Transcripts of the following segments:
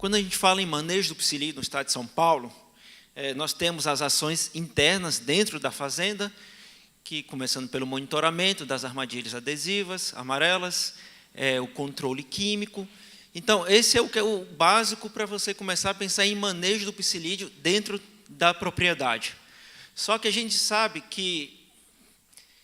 Quando a gente fala em manejo do psilídeo no estado de São Paulo, nós temos as ações internas dentro da fazenda, que começando pelo monitoramento das armadilhas adesivas, amarelas, o controle químico. Então, esse é o básico para você começar a pensar em manejo do psilídeo dentro da propriedade. Só que a gente sabe que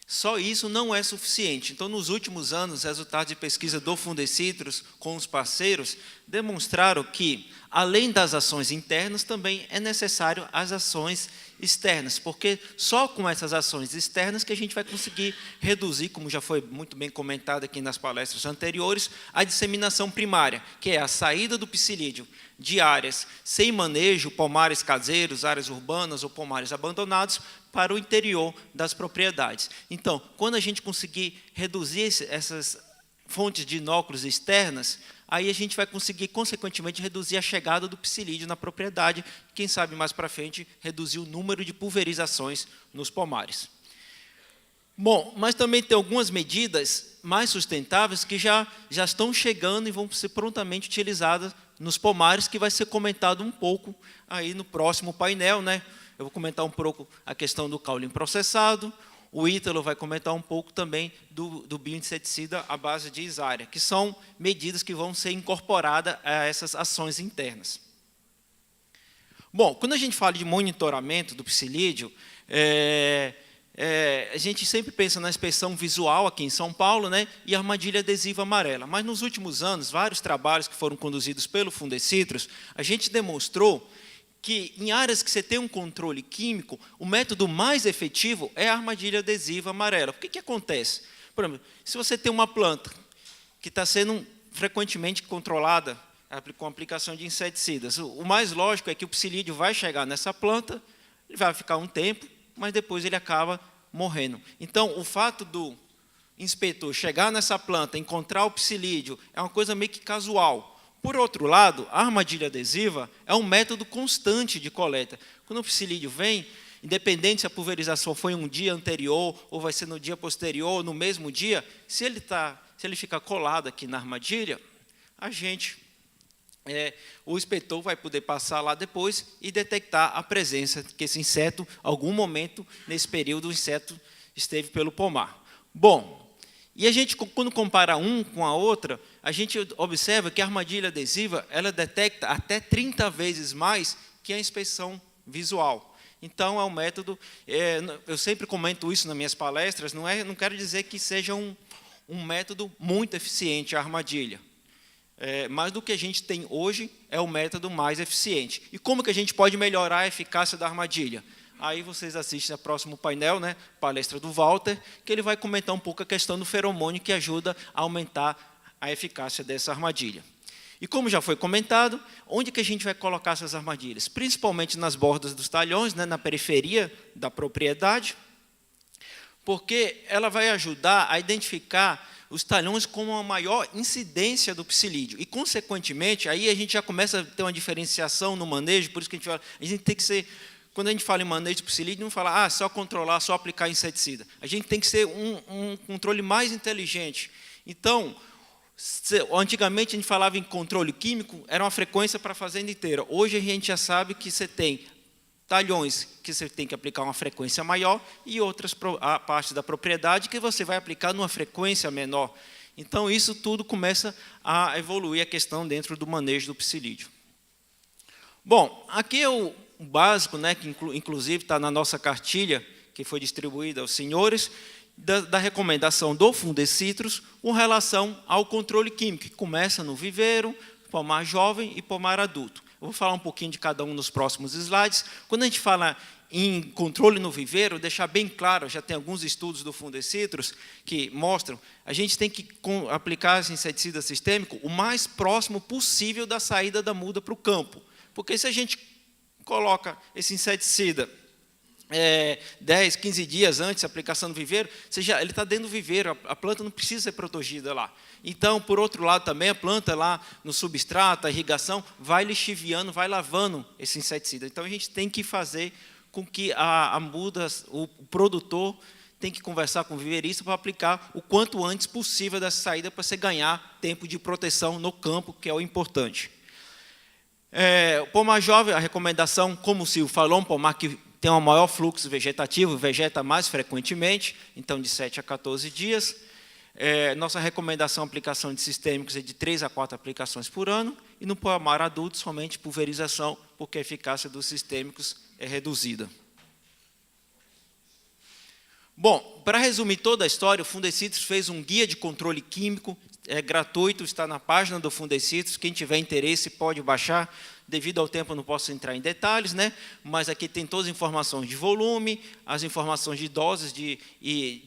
só isso não é suficiente. Então, nos últimos anos, resultados de pesquisa do Fundecitrus com os parceiros demonstraram que, além das ações internas, também é necessário as ações externas, porque só com essas ações externas que a gente vai conseguir reduzir, como já foi muito bem comentado aqui nas palestras anteriores, a disseminação primária, que é a saída do psilídeo de áreas sem manejo, pomares caseiros, áreas urbanas ou pomares abandonados, para o interior das propriedades. Então, quando a gente conseguir reduzir essas fontes de inóculos externas, aí a gente vai conseguir, consequentemente, reduzir a chegada do psilídeo na propriedade, quem sabe mais para frente, reduzir o número de pulverizações nos pomares. Bom, mas também tem algumas medidas mais sustentáveis que já estão chegando e vão ser prontamente utilizadas nos pomares, que vai ser comentado um pouco aí no próximo painel, né? Eu vou comentar um pouco a questão do caule processado, o Ítalo vai comentar um pouco também do bioinseticida à base de Isária, que são medidas que vão ser incorporadas a essas ações internas. Bom, quando a gente fala de monitoramento do psilídeo, a gente sempre pensa na inspeção visual aqui em São Paulo, né, e armadilha adesiva amarela. Mas nos últimos anos, vários trabalhos que foram conduzidos pelo Fundecitrus, a gente demonstrou que em áreas que você tem um controle químico, o método mais efetivo é a armadilha adesiva amarela. O que acontece? Por exemplo, se você tem uma planta que está sendo frequentemente controlada com a aplicação de inseticidas, o mais lógico é que o psilídeo vai chegar nessa planta, ele vai ficar um tempo, mas depois ele acaba morrendo. Então, o fato do inspetor chegar nessa planta, encontrar o psilídeo, é uma coisa meio que casual. Por outro lado, a armadilha adesiva é um método constante de coleta. Quando o psilídeo vem, independente se a pulverização foi um dia anterior, ou vai ser no dia posterior, ou no mesmo dia, se ele ficar colado aqui na armadilha, o inspetor vai poder passar lá depois e detectar a presença que esse inseto, algum momento, nesse período, o inseto esteve pelo pomar. Bom, e a gente, quando compara um com a outra, a gente observa que a armadilha adesiva ela detecta até 30 vezes mais que a inspeção visual. Então, é um método, eu sempre comento isso nas minhas palestras, não quero dizer que seja um método muito eficiente a armadilha. Mas do que a gente tem hoje, é o método mais eficiente. E como que a gente pode melhorar a eficácia da armadilha? Aí vocês assistem ao próximo painel, né, palestra do Walter, que ele vai comentar um pouco a questão do feromônio, que ajuda a aumentar a eficácia dessa armadilha. E como já foi comentado, onde que a gente vai colocar essas armadilhas? Principalmente nas bordas dos talhões, né, na periferia da propriedade, porque ela vai ajudar a identificar os talhões com a maior incidência do psilídeo. E, consequentemente, aí a gente já começa a ter uma diferenciação no manejo, por isso que a gente tem que ser... Quando a gente fala em manejo de psilídeo, não fala só controlar, só aplicar inseticida. A gente tem que ser um controle mais inteligente. Então, antigamente a gente falava em controle químico, era uma frequência para a fazenda inteira. Hoje a gente já sabe que você tem talhões que você tem que aplicar uma frequência maior e outras partes da propriedade que você vai aplicar numa frequência menor. Então, isso tudo começa a evoluir a questão dentro do manejo do psilídeo. Bom, aqui é o básico, né, que inclusive está na nossa cartilha, que foi distribuída aos senhores, da recomendação do Fundecitrus com relação ao controle químico, que começa no viveiro, pomar jovem e pomar adulto. Eu vou falar um pouquinho de cada um nos próximos slides. Quando a gente fala em controle no viveiro, deixar bem claro, já tem alguns estudos do Fundecitrus que mostram, a gente tem que aplicar esse inseticida sistêmico o mais próximo possível da saída da muda para o campo. Porque se a gente coloca esse inseticida 10, 15 dias antes da aplicação do viveiro, ele está dentro do viveiro, a planta não precisa ser protegida lá. Então, por outro lado também, a planta lá no substrato, a irrigação, vai lixiviando, vai lavando esse inseticida. Então, a gente tem que fazer com que a muda, o produtor tem que conversar com o viveirista para aplicar o quanto antes possível dessa saída para você ganhar tempo de proteção no campo, que é o importante. O pomar jovem, a recomendação, como o Silvio falou, um pomar que tem um maior fluxo vegetativo, vegeta mais frequentemente, então de 7 a 14 dias. Nossa recomendação, aplicação de sistêmicos, é de 3 a 4 aplicações por ano, e no pomar adulto, somente pulverização, porque a eficácia dos sistêmicos é reduzida. Bom, para resumir toda a história, o Fundecitrus fez um guia de controle químico, gratuito, está na página do Fundecitrus, quem tiver interesse pode baixar. Devido ao tempo, eu não posso entrar em detalhes, né? Mas aqui tem todas as informações de volume, as informações de doses de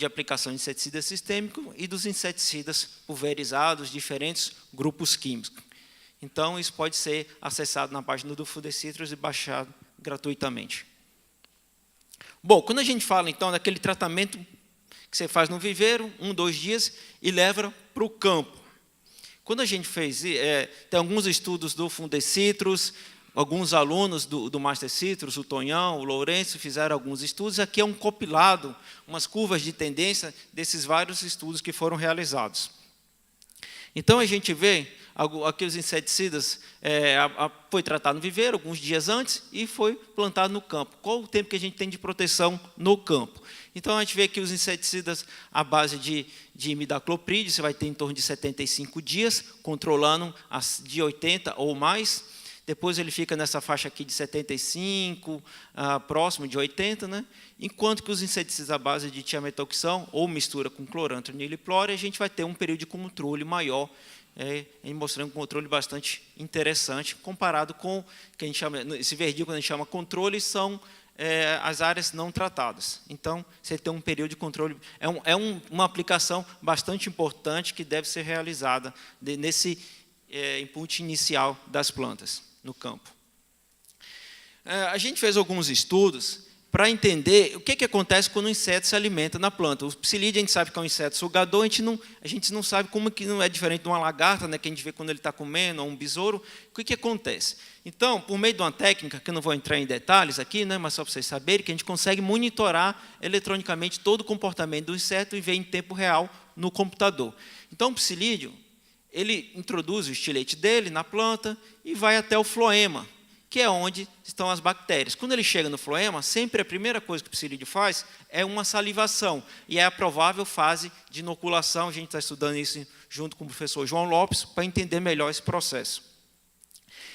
aplicação de inseticida sistêmico e dos inseticidas pulverizados, diferentes grupos químicos. Então, isso pode ser acessado na página do Fundecitrus e baixado gratuitamente. Bom, quando a gente fala, então, daquele tratamento que você faz no viveiro, 1, 2 dias, e leva para o campo. Quando a gente fez, tem alguns estudos do Fundecitrus, alguns alunos do Master Citrus, o Tonhão, o Lourenço, fizeram alguns estudos. Aqui é um compilado, umas curvas de tendência desses vários estudos que foram realizados. Então, a gente vê aqui os inseticidas, foi tratado no viveiro alguns dias antes e foi plantado no campo. Qual o tempo que a gente tem de proteção no campo? Então, a gente vê que os inseticidas à base de imidacloprid, você vai ter em torno de 75 dias, controlando de 80 ou mais. Depois ele fica nessa faixa aqui de 75, próximo de 80, né? Enquanto que os inseticidas à base de tiametoxam ou mistura com cloranto e niliplore, a gente vai ter um período de controle maior, mostrando um controle bastante interessante, comparado com o que a gente chama, esse verdinho, quando a gente chama controle, são as áreas não tratadas. Então, você tem um período de controle, uma aplicação bastante importante que deve ser realizada nesse input inicial das plantas no campo. A gente fez alguns estudos para entender o que acontece quando o inseto se alimenta na planta. O psilídeo, a gente sabe que é um inseto sugador, a gente não sabe como que não é diferente de uma lagarta, né, que a gente vê quando ele está comendo, ou um besouro. O que acontece? Então, por meio de uma técnica, que eu não vou entrar em detalhes aqui, né, mas só para vocês saberem, que a gente consegue monitorar eletronicamente todo o comportamento do inseto e ver em tempo real no computador. Então, o psilídeo, ele introduz o estilete dele na planta e vai até o floema, que é onde estão as bactérias. Quando ele chega no floema, sempre a primeira coisa que o psilídeo faz é uma salivação, e é a provável fase de inoculação. A gente está estudando isso junto com o professor João Lopes, para entender melhor esse processo.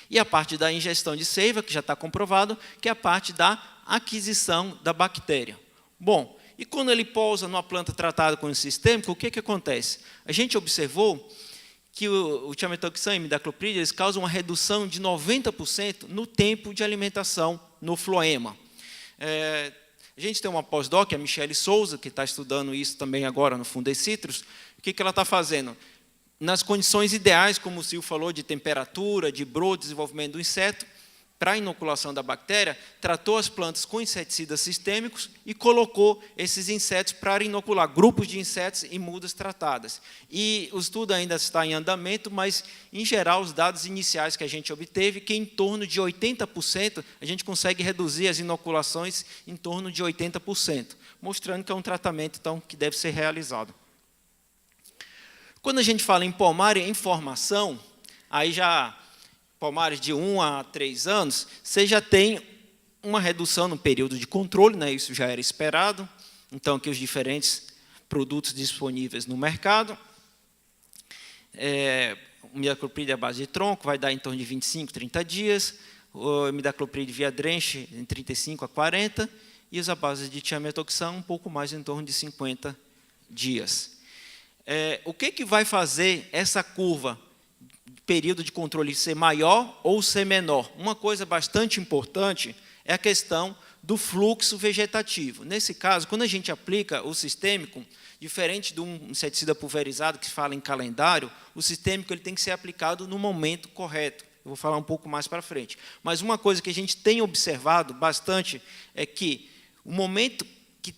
E a parte da ingestão de seiva, que já está comprovado, que é a parte da aquisição da bactéria. Bom, e quando ele pousa numa planta tratada com esse sistêmico, o que acontece? A gente observou que o tiametoxam e imidacloprid, eles causam uma redução de 90% no tempo de alimentação no floema. A gente tem uma pós-doc, a Michele Souza, que está estudando isso também agora no Fundecitrus. O que ela está fazendo? Nas condições ideais, como o Silvio falou, de temperatura, de broto, desenvolvimento do inseto, para a inoculação da bactéria, tratou as plantas com inseticidas sistêmicos e colocou esses insetos para inocular grupos de insetos em mudas tratadas. E o estudo ainda está em andamento, mas, em geral, os dados iniciais que a gente obteve, que em torno de 80%, a gente consegue reduzir as inoculações em torno de 80%, mostrando que é um tratamento, então, que deve ser realizado. Quando a gente fala em pomar e em formação, aí já pomares de 1 a 3 anos, você já tem uma redução no período de controle, né? Isso já era esperado. Então, aqui os diferentes produtos disponíveis no mercado. O imidacloprid à base de tronco vai dar em torno de 25, 30 dias. O imidacloprid via drenche em 35 a 40. E os à base de tiametoxam um pouco mais, em torno de 50 dias. O que vai fazer essa curva, período de controle, ser maior ou ser menor? Uma coisa bastante importante é a questão do fluxo vegetativo. Nesse caso, quando a gente aplica o sistêmico, diferente de um inseticida pulverizado que se fala em calendário, o sistêmico ele tem que ser aplicado no momento correto. Eu vou falar um pouco mais para frente. Mas uma coisa que a gente tem observado bastante é que o momento que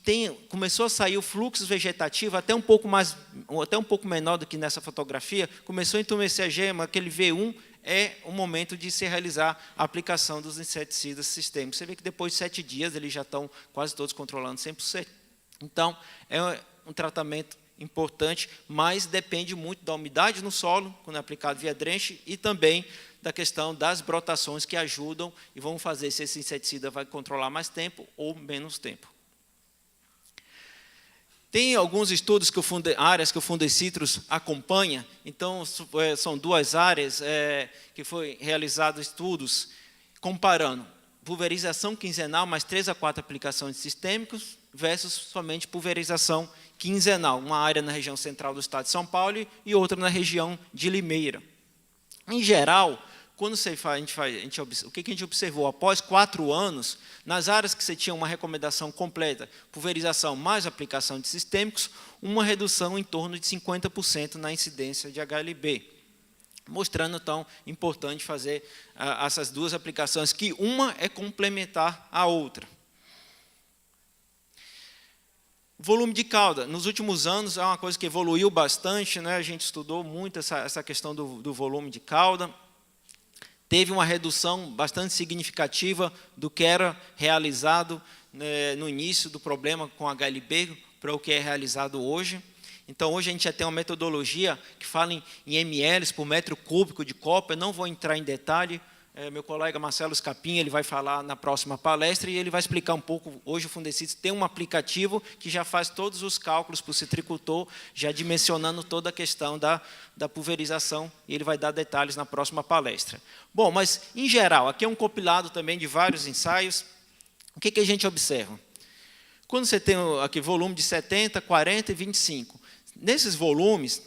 começou a sair o fluxo vegetativo, até um pouco menor do que nessa fotografia, começou a entumecer a gema, aquele V1 é o momento de se realizar a aplicação dos inseticidas sistêmicos. Você vê que depois de 7 dias eles já estão quase todos controlando 100%. Então, é um tratamento importante, mas depende muito da umidade no solo, quando é aplicado via drenche, e também da questão das brotações que ajudam e vão fazer se esse inseticida vai controlar mais tempo ou menos tempo. Tem alguns estudos que áreas que o Fundecitrus acompanha, então são duas áreas que foi realizado estudos comparando pulverização quinzenal mais 3 a 4 aplicações sistêmicas versus somente pulverização quinzenal, uma área na região central do estado de São Paulo e outra na região de Limeira. Em geral, quando o que a gente observou? Após 4 anos, nas áreas que você tinha uma recomendação completa, pulverização mais aplicação de sistêmicos, uma redução em torno de 50% na incidência de HLB, mostrando, então, importante fazer essas duas aplicações, que uma é complementar à outra. Volume de cauda. Nos últimos anos, é uma coisa que evoluiu bastante, né? A gente estudou muito essa questão do volume de cauda. Teve uma redução bastante significativa do que era realizado no início do problema com HLB para o que é realizado hoje. Então, hoje a gente já tem uma metodologia que fala em ml por metro cúbico de copa. Eu não vou entrar em detalhe. Meu colega Marcelo Scapin, ele vai falar na próxima palestra e ele vai explicar um pouco. Hoje o Fundecitrus tem um aplicativo que já faz todos os cálculos para o citricultor, já dimensionando toda a questão da pulverização, e ele vai dar detalhes na próxima palestra. Bom, mas, em geral, aqui é um compilado também de vários ensaios. O que a gente observa? Quando você tem aqui volume de 70, 40 e 25, nesses volumes,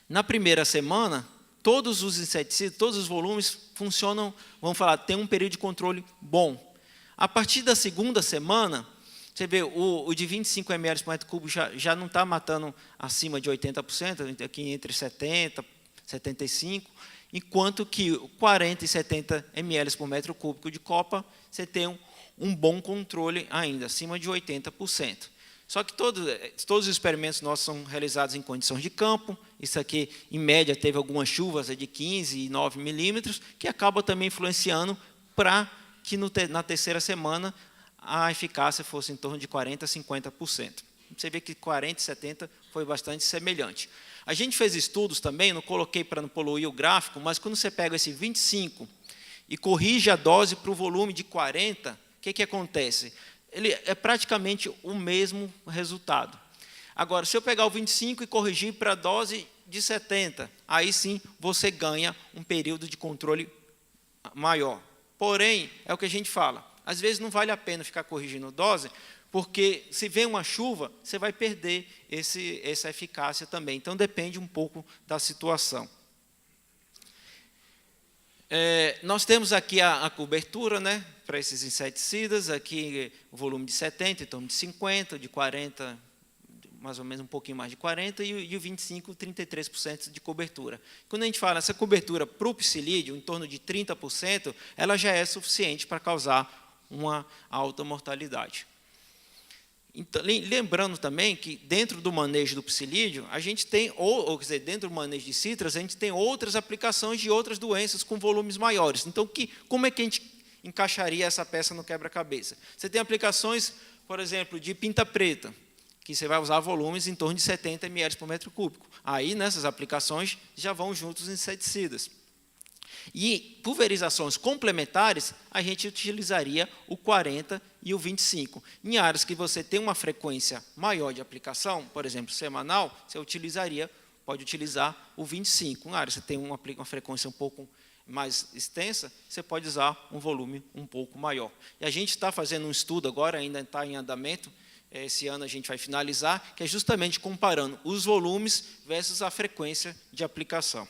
na primeira semana, todos os inseticidas, todos os volumes funcionam, vamos falar, tem um período de controle bom. A partir da segunda semana, você vê, o de 25 ml por metro cúbico já não está matando acima de 80%, aqui entre 70% e 75%, enquanto que 40 e 70 ml por metro cúbico de copa, você tem um bom controle ainda, acima de 80%. Só que todos os experimentos nossos são realizados em condições de campo. Isso aqui, em média, teve algumas chuvas de 15 e 9 milímetros, que acaba também influenciando para que na terceira semana a eficácia fosse em torno de 40% a 50%. Você vê que 40% e 70% foi bastante semelhante. A gente fez estudos também, não coloquei para não poluir o gráfico, mas quando você pega esse 25 e corrige a dose para o volume de 40, o que acontece? Ele é praticamente o mesmo resultado. Agora, se eu pegar o 25 e corrigir para a dose de 70, aí sim você ganha um período de controle maior. Porém, é o que a gente fala, às vezes não vale a pena ficar corrigindo dose, porque se vem uma chuva, você vai perder essa eficácia também. Então, depende um pouco da situação. Nós temos aqui a cobertura, né, para esses inseticidas, aqui o volume de 70, em torno de 50, de 40, mais ou menos um pouquinho mais de 40, e o 25, 33% de cobertura. Quando a gente fala essa cobertura para o psilídeo, em torno de 30%, ela já é suficiente para causar uma alta mortalidade. Então, lembrando também que dentro do manejo do psilídeo, a gente tem, quer dizer, dentro do manejo de citras, a gente tem outras aplicações de outras doenças com volumes maiores. Então, como é que a gente encaixaria essa peça no quebra-cabeça? Você tem aplicações, por exemplo, de pinta preta, que você vai usar volumes em torno de 70 ml por metro cúbico. Aí, nessas aplicações, já vão juntos os inseticidas. E pulverizações complementares, a gente utilizaria o 40 e o 25. Em áreas que você tem uma frequência maior de aplicação, por exemplo, semanal, você pode utilizar o 25. Em áreas que você tem uma frequência um pouco mais extensa, você pode usar um volume um pouco maior. E a gente está fazendo um estudo agora, ainda está em andamento, esse ano a gente vai finalizar, que é justamente comparando os volumes versus a frequência de aplicação.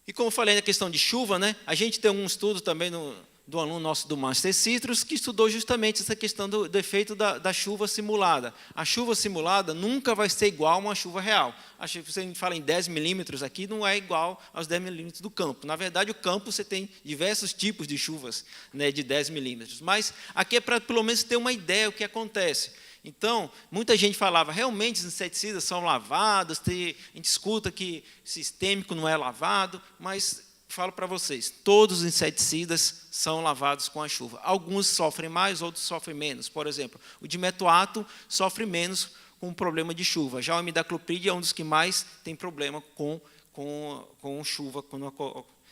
E como eu falei na questão de chuva, né, a gente tem um estudo também do aluno nosso do Master Citrus, que estudou justamente essa questão do efeito da chuva simulada. A chuva simulada nunca vai ser igual a uma chuva real. Se você fala em 10 milímetros aqui, não é igual aos 10 milímetros do campo. Na verdade, o campo você tem diversos tipos de chuvas, né, de 10 milímetros. Mas aqui é para pelo menos ter uma ideia do que acontece. Então, muita gente falava, realmente os inseticidas são lavados, a gente escuta que sistêmico não é lavado, mas falo para vocês, todos os inseticidas são lavados com a chuva. Alguns sofrem mais, outros sofrem menos. Por exemplo, o dimetoato sofre menos com o problema de chuva. Já o imidacloprid é um dos que mais tem problema com com chuva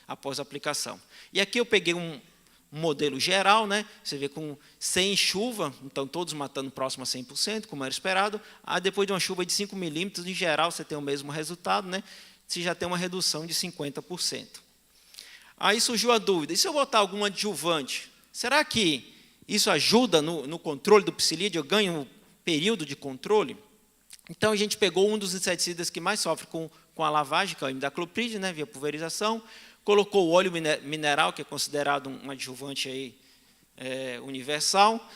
após a aplicação. E aqui eu peguei um modelo geral, né? Você vê sem chuva, então todos matando próximo a 100%, como era esperado. Depois de uma chuva de 5 milímetros, em geral, você tem o mesmo resultado, né? Você já tem uma redução de 50%. Aí surgiu a dúvida, e se eu botar algum adjuvante, será que isso ajuda no controle do psilídeo? Eu ganho um período de controle? Então, a gente pegou um dos inseticidas que mais sofre com a lavagem, que é o imidacloprid, né, via pulverização, colocou o óleo mineral, que é considerado um adjuvante aí, universal,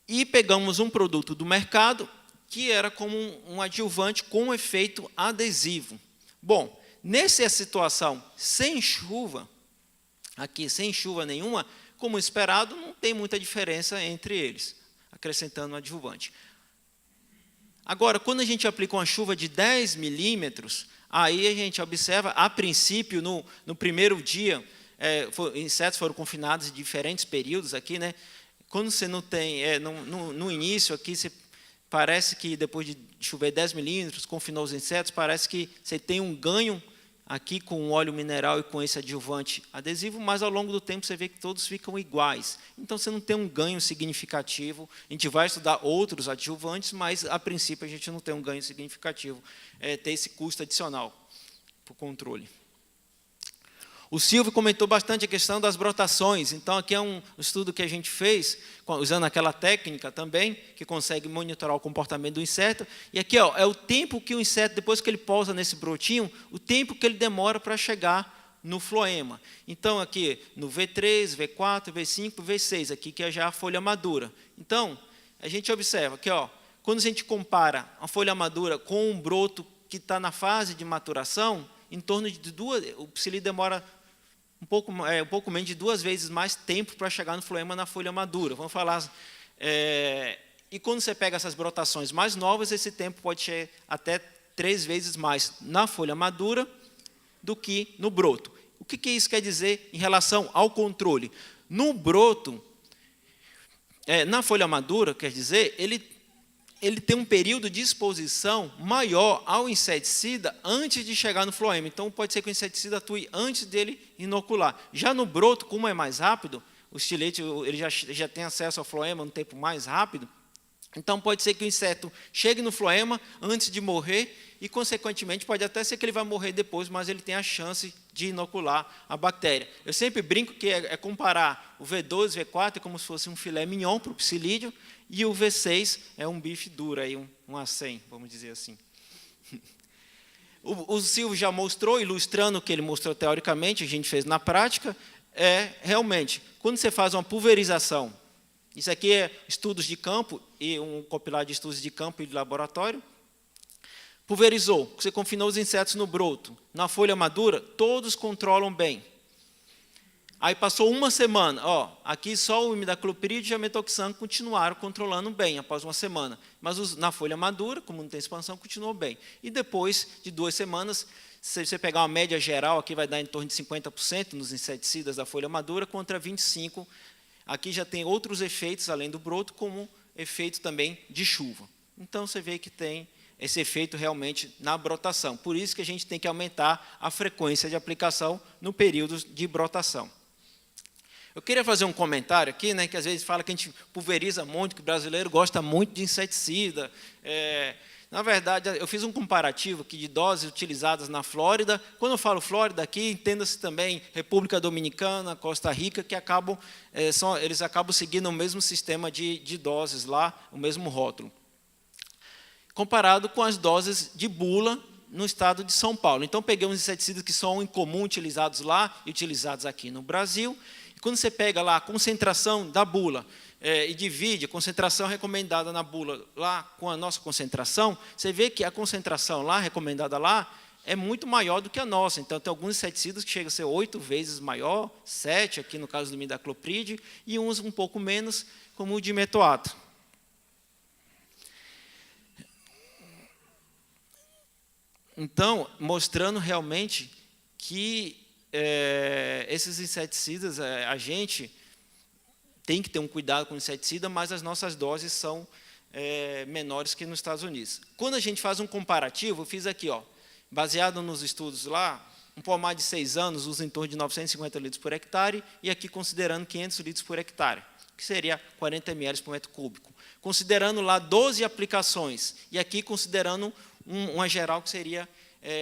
e pegamos um produto do mercado que era como um adjuvante com efeito adesivo. Bom, nessa situação, sem chuva, aqui sem chuva nenhuma, como esperado, não tem muita diferença entre eles, acrescentando um adjuvante. Agora, quando a gente aplica uma chuva de 10 milímetros, aí a gente observa, a princípio, no primeiro dia, insetos foram confinados em diferentes períodos aqui, né? Quando você não tem, no início aqui, parece que depois de chover 10 milímetros, confinou os insetos, parece que você tem um ganho aqui com o óleo mineral e com esse adjuvante adesivo, mas ao longo do tempo você vê que todos ficam iguais. Então você não tem um ganho significativo. A gente vai estudar outros adjuvantes, mas a princípio a gente não tem um ganho significativo, ter esse custo adicional para o controle. O Silvio comentou bastante a questão das brotações. Então, aqui é um estudo que a gente fez, usando aquela técnica também, que consegue monitorar o comportamento do inseto. E aqui é o tempo que o inseto, depois que ele pousa nesse brotinho, o tempo que ele demora para chegar no floema. Então, aqui no V3, V4, V5, V6, aqui que é já a folha madura. Então, a gente observa que, quando a gente compara a folha madura com um broto que está na fase de maturação, em torno de o psilídeo demora um pouco menos de 2 vezes mais tempo para chegar no floema na folha madura. Vamos falar. E quando você pega essas brotações mais novas, esse tempo pode ser até 3 vezes mais na folha madura do que no broto. O que isso quer dizer em relação ao controle? No broto, na folha madura, quer dizer, ele tem um período de exposição maior ao inseticida antes de chegar no floema. Então, pode ser que o inseticida atue antes dele inocular. Já no broto, como é mais rápido, o estilete ele já tem acesso ao floema num tempo mais rápido. Então, pode ser que o inseto chegue no floema antes de morrer e, consequentemente, pode até ser que ele vai morrer depois, mas ele tem a chance de inocular a bactéria. Eu sempre brinco que é comparar o V12, V4 como se fosse um filé mignon para o psilídeo, e o V6 é um bife duro, aí, um acém, vamos dizer assim. O Silvio já mostrou, ilustrando o que ele mostrou teoricamente, a gente fez na prática, realmente, quando você faz uma pulverização, isso aqui é estudos de campo, e um compilado de estudos de campo e de laboratório, pulverizou, você confinou os insetos no broto, na folha madura, todos controlam bem. Aí passou uma semana, aqui só o imidacloprid e a metoxan continuaram controlando bem após uma semana. Mas na folha madura, como não tem expansão, continuou bem. E depois de 2 semanas, se você pegar uma média geral, aqui vai dar em torno de 50% nos inseticidas da folha madura, contra 25%. Aqui já tem outros efeitos, além do broto, como efeito também de chuva. Então, você vê que tem esse efeito realmente na brotação. Por isso que a gente tem que aumentar a frequência de aplicação no período de brotação. Eu queria fazer um comentário aqui, né, que às vezes fala que a gente pulveriza muito, que o brasileiro gosta muito de inseticida. Na verdade, eu fiz um comparativo aqui de doses utilizadas na Flórida. Quando eu falo Flórida aqui, entenda-se também República Dominicana, Costa Rica, que eles acabam seguindo o mesmo sistema de doses lá, o mesmo rótulo, comparado com as doses de bula no estado de São Paulo. Então, peguei uns inseticidas que são em comum utilizados lá e utilizados aqui no Brasil. Quando você pega lá a concentração da bula e divide a concentração recomendada na bula lá com a nossa concentração, você vê que a concentração lá, recomendada lá, é muito maior do que a nossa. Então, tem alguns inseticidas que chegam a ser 8 vezes maior, 7, aqui no caso do imidacloprid, e uns um pouco menos, como o dimetoato. Então, mostrando realmente que esses inseticidas, a gente tem que ter um cuidado com o inseticida, mas as nossas doses são menores que nos Estados Unidos. Quando a gente faz um comparativo, eu fiz aqui, baseado nos estudos lá, um pomar de 6 anos usa em torno de 950 litros por hectare, e aqui considerando 500 litros por hectare, que seria 40 ml por metro cúbico. Considerando lá 12 aplicações, e aqui considerando uma geral que seria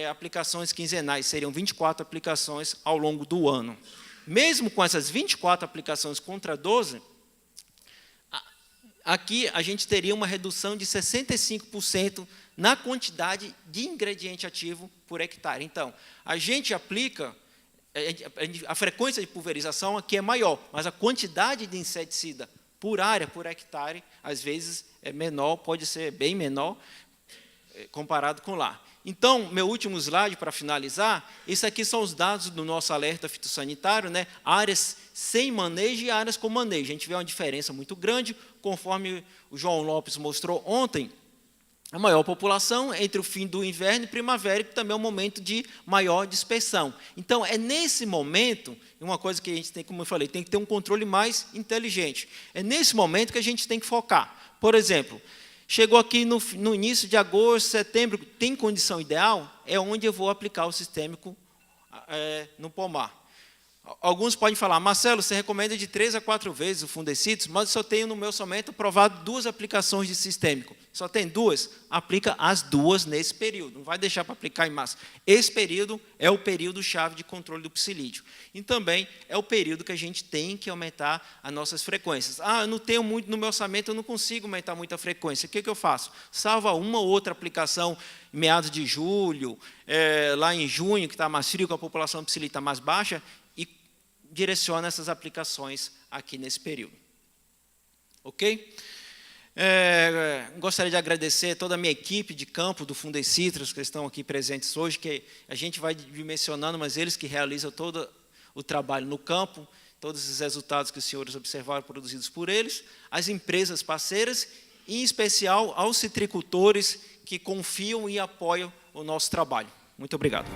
aplicações quinzenais, seriam 24 aplicações ao longo do ano. Mesmo com essas 24 aplicações contra 12, aqui a gente teria uma redução de 65% na quantidade de ingrediente ativo por hectare. Então, a gente aplica, a frequência de pulverização aqui é maior, mas a quantidade de inseticida por área, por hectare, às vezes é menor, pode ser bem menor, comparado com lá. Então, meu último slide para finalizar, isso aqui são os dados do nosso alerta fitossanitário, né? Áreas sem manejo e áreas com manejo. A gente vê uma diferença muito grande, conforme o João Lopes mostrou ontem, a maior população entre o fim do inverno e primavera, que também é um momento de maior dispersão. Então, é nesse momento, uma coisa que a gente tem, como eu falei, tem que ter um controle mais inteligente. É nesse momento que a gente tem que focar. Por exemplo, chegou aqui no início de agosto, setembro, tem condição ideal? É onde eu vou aplicar o sistêmico no pomar. Alguns podem falar, Marcelo, você recomenda de 3 a 4 vezes o fungicida, mas eu só tenho no meu somente aprovado 2 aplicações de sistêmico. Só tem 2? Aplica as 2 nesse período, não vai deixar para aplicar em massa. Esse período é o período-chave de controle do psilídeo. E também é o período que a gente tem que aumentar as nossas frequências. Eu não tenho muito no meu orçamento, eu não consigo aumentar muita frequência. O que eu faço? Salva uma ou outra aplicação em meados de julho, lá em junho, que está mais frio, que a população psilídea está mais baixa, direciona essas aplicações aqui nesse período. Ok? Gostaria de agradecer toda a minha equipe de campo do Fundecitrus, que estão aqui presentes hoje, que a gente vai mencionando, mas eles que realizam todo o trabalho no campo, todos os resultados que os senhores observaram produzidos por eles, as empresas parceiras, e em especial aos citricultores que confiam e apoiam o nosso trabalho. Muito obrigado.